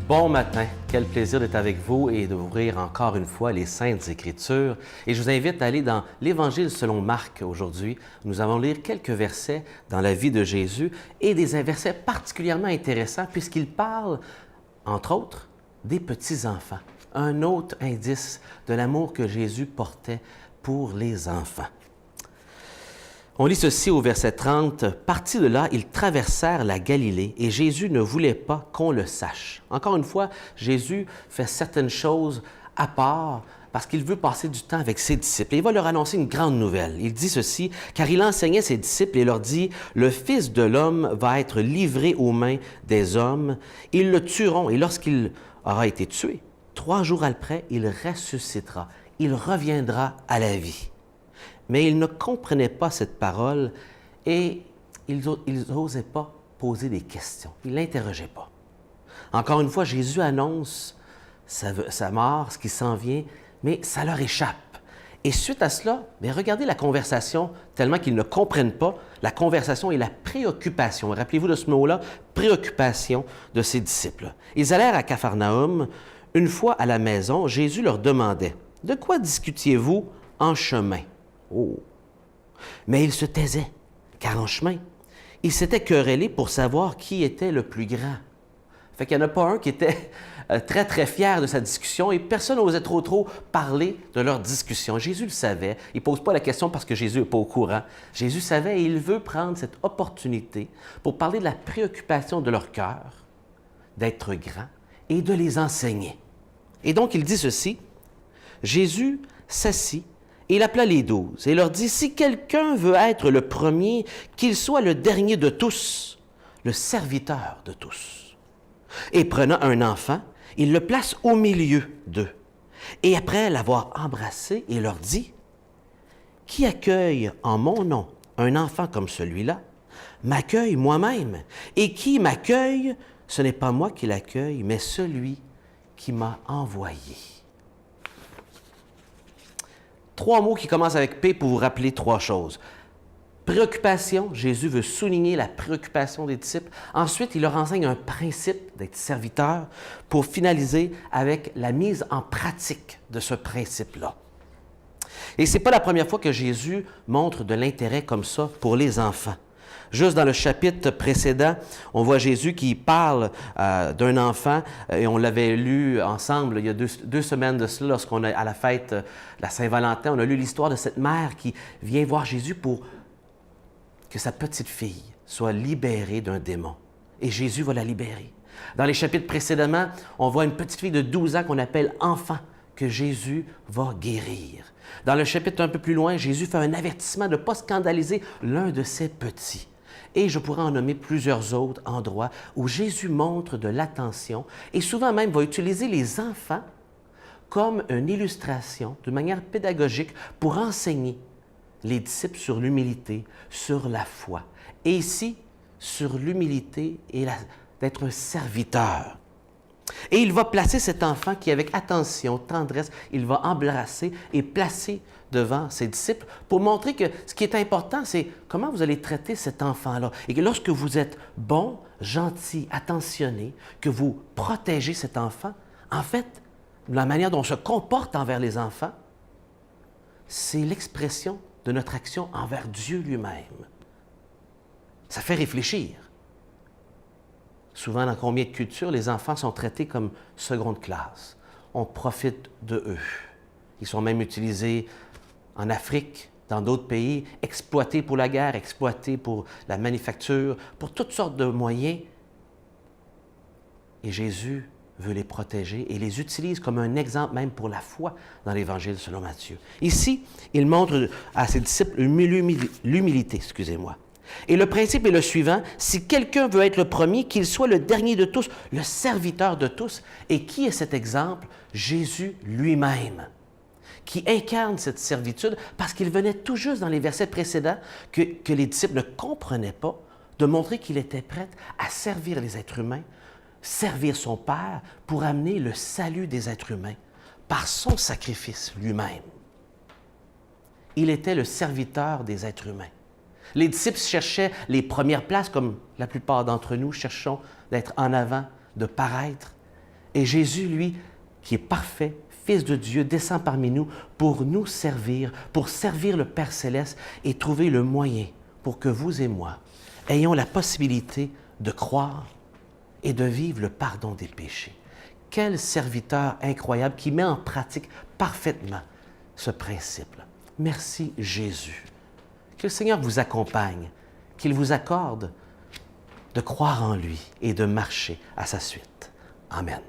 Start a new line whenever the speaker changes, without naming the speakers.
Bon matin, quel plaisir d'être avec vous et d'ouvrir encore une fois les Saintes Écritures. Et je vous invite à aller dans l'Évangile selon Marc aujourd'hui. Nous allons lire quelques versets dans la vie de Jésus et des versets particulièrement intéressants puisqu'il parle, entre autres, des petits-enfants. Un autre indice de l'amour que Jésus portait pour les enfants. On lit ceci au verset 30. « Partis de là, ils traversèrent la Galilée et Jésus ne voulait pas qu'on le sache. » Encore une fois, Jésus fait certaines choses à part parce qu'il veut passer du temps avec ses disciples. Et il va leur annoncer une grande nouvelle. Il dit ceci, car il enseignait ses disciples et leur dit, « Le Fils de l'homme va être livré aux mains des hommes. Ils le tueront et lorsqu'il aura été tué, 3 jours après, il ressuscitera. Il reviendra à la vie. » Mais ils ne comprenaient pas cette parole et ils n'osaient pas poser des questions. Ils ne l'interrogeaient pas. Encore une fois, Jésus annonce sa mort, ce qui s'en vient, mais ça leur échappe. Et suite à cela, regardez la conversation, tellement qu'ils ne comprennent pas, la conversation et la préoccupation. Rappelez-vous de ce mot-là, préoccupation de ses disciples. Ils allèrent à Capharnaüm. Une fois à la maison, Jésus leur demandait, « De quoi discutiez-vous en chemin? » Oh! Mais ils se taisaient, car en chemin, ils s'étaient querellés pour savoir qui était le plus grand. Fait qu'il n'y en a pas un qui était très, très fier de sa discussion et personne n'osait trop parler de leur discussion. Jésus le savait. Il ne pose pas la question parce que Jésus n'est pas au courant. Jésus savait et il veut prendre cette opportunité pour parler de la préoccupation de leur cœur, d'être grand et de les enseigner. Et donc, il dit ceci, « Jésus s'assit et il appela les 12 et leur dit, « Si quelqu'un veut être le premier, qu'il soit le dernier de tous, le serviteur de tous. » Et prenant un enfant, il le place au milieu d'eux. Et après l'avoir embrassé, il leur dit, « Qui accueille en mon nom un enfant comme celui-là, m'accueille moi-même. Et qui m'accueille, ce n'est pas moi qui l'accueille, mais celui qui m'a envoyé. » 3 mots qui commencent avec P pour vous rappeler 3 choses. Préoccupation, Jésus veut souligner la préoccupation des disciples. Ensuite, il leur enseigne un principe d'être serviteur pour finaliser avec la mise en pratique de ce principe-là. Et ce n'est pas la première fois que Jésus montre de l'intérêt comme ça pour les enfants. Juste dans le chapitre précédent, on voit Jésus qui parle d'un enfant, et on l'avait lu ensemble il y a deux semaines de cela, lorsqu'on a à la fête de la Saint-Valentin, on a lu l'histoire de cette mère qui vient voir Jésus pour que sa petite fille soit libérée d'un démon. Et Jésus va la libérer. Dans les chapitres précédemment, on voit une petite fille de 12 ans qu'on appelle enfant, que Jésus va guérir. Dans le chapitre un peu plus loin, Jésus fait un avertissement de ne pas scandaliser l'un de ses petits. Et je pourrais en nommer plusieurs autres endroits où Jésus montre de l'attention et souvent même va utiliser les enfants comme une illustration, de manière pédagogique, pour enseigner les disciples sur l'humilité, sur la foi. Et ici, sur l'humilité et d'être un serviteur. Et il va placer cet enfant qui, avec attention, tendresse, il va embrasser et placer devant ses disciples pour montrer que ce qui est important, c'est comment vous allez traiter cet enfant-là. Et que lorsque vous êtes bon, gentil, attentionné, que vous protégez cet enfant, en fait, la manière dont on se comporte envers les enfants, c'est l'expression de notre action envers Dieu lui-même. Ça fait réfléchir. Souvent, dans combien de cultures, les enfants sont traités comme seconde classe. On profite de eux. Ils sont même utilisés en Afrique, dans d'autres pays, exploités pour la guerre, exploités pour la manufacture, pour toutes sortes de moyens. Et Jésus veut les protéger et les utilise comme un exemple même pour la foi dans l'Évangile selon Matthieu. Ici, il montre à ses disciples l'humilité, Et le principe est le suivant, si quelqu'un veut être le premier, qu'il soit le dernier de tous, le serviteur de tous. Et qui est cet exemple? Jésus lui-même, qui incarne cette servitude parce qu'il venait tout juste dans les versets précédents que les disciples ne comprenaient pas, de montrer qu'il était prêt à servir les êtres humains, servir son Père pour amener le salut des êtres humains par son sacrifice lui-même. Il était le serviteur des êtres humains. Les disciples cherchaient les premières places, comme la plupart d'entre nous cherchons d'être en avant, de paraître. Et Jésus, lui, qui est parfait, Fils de Dieu, descend parmi nous pour nous servir, pour servir le Père céleste et trouver le moyen pour que vous et moi ayons la possibilité de croire et de vivre le pardon des péchés. Quel serviteur incroyable qui met en pratique parfaitement ce principe. Merci Jésus. Que le Seigneur vous accompagne, qu'il vous accorde de croire en lui et de marcher à sa suite. Amen.